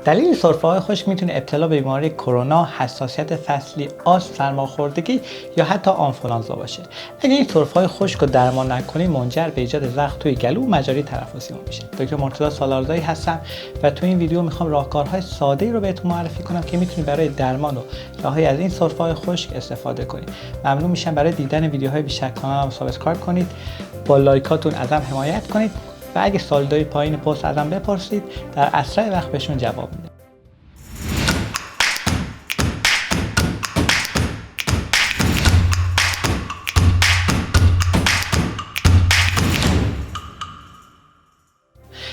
دلیل سرفه‌های خشک میتونه ابتلا به بیماری کرونا، حساسیت فصلی، آسم، سرماخوردگی یا حتی آنفولانزا باشه. اگه این سرفه‌های خشک رو درمان نکنیم منجر به ایجاد زخم توی گلو و مجاری تنفسی میشه. دکتر مرتضی سالارزایی هستم و تو این ویدیو میخوام راهکارهای ساده‌ای رو بهتون معرفی کنم که میتونید برای درمان و رهایی از این سرفه‌های خشک استفاده کنید. ممنون میشم برای دیدن ویدیوهای بیشتر کانالم سابسکرایب کنید، با لایکاتون ازم حمایت کنید و اگه سوالای پایین پست ازم بپرسید در اسرع وقت بهشون جواب میدم.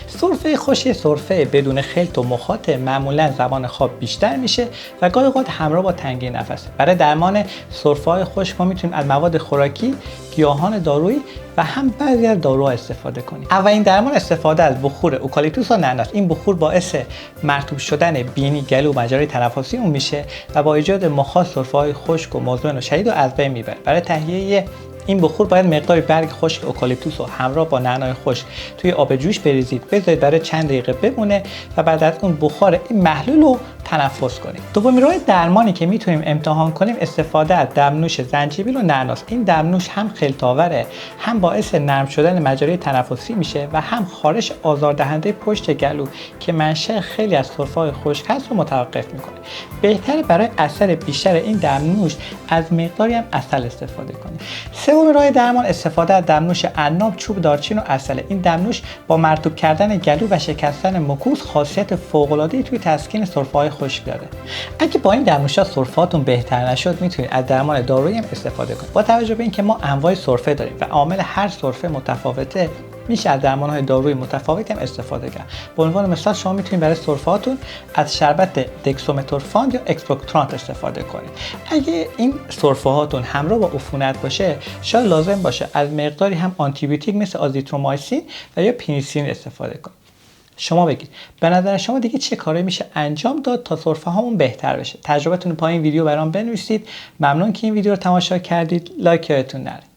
سرفه خشک سرفه بدون خلط و مخاط معمولا زمان خواب بیشتر میشه و گاهی اوقات همراه با تنگی نفس. برای درمان سرفه‌های خشک ما میتونیم از مواد خوراکی، گیاهان دارویی و هم بعضی از داروها استفاده کنیم. اولین درمان استفاده از بخور اوکالیپتوس و نعناس. این بخور باعث مرطوب شدن بینی، گلو و مجاری تنفسی اون میشه و با ایجاد مخاط سرفه‌های خشک و مزمن و شدید رو از بین میبره. برای تهیه این بخور باید مقداری برگ خشک اوکالیپتوس رو همراه با نعنای خشک توی آب جوش بریزید، بذارید برای چند دقیقه بمونه و بعد از اون بخار این محلول رو تنفس کنید. دومین راه درمانی که میتونیم امتحان کنیم استفاده از دمنوش زنجبیل و نعناس. این دمنوش هم خلط‌آوره، هم باعث نرم شدن مجاری تنفسی میشه و هم خارش آزاردهنده پشت گلو که منشأ خیلی از سرفه‌های خشک هست رو متوقف میکنه. بهتره برای اثر بیشتر این دمنوش از مقداری هم عسل استفاده کنید. سومین راه درمان استفاده از دمنوش عناب، چوب دارچین و عسل. این دمنوش با مرطوب کردن گلو و شکستن مکوس خاصیت فوق‌العاده‌ای توی تسکین سرفه‌های خشک داره. اگه با این دمنوش‌ها سرفه‌هاتون بهتر نشد میتونید از درمان دارویی هم استفاده کنید. با توجه به اینکه ما انواع سرفه داریم و عامل هر سرفه متفاوته، میشه از درمان‌های دارویی متفاوتی هم استفاده کرد. به عنوان مثال شما میتونید برای سرفه‌هاتون از شربت دکسومتورفان یا اکسپکترانت استفاده کنید. اگه این سرفه‌هاتون همراه با عفونت باشه، شاید لازم باشه از مقداری هم آنتی بیوتیک مثل آزیترومایسین و یا پنیسیلین استفاده کنید. شما بگید به نظر شما دیگه چه کاری میشه انجام داد تا سرفه هامون بهتر بشه؟ تجربتون پایین ویدیو برام بنویسید. ممنون که این ویدیو رو تماشا کردید. لایک یادتون نره.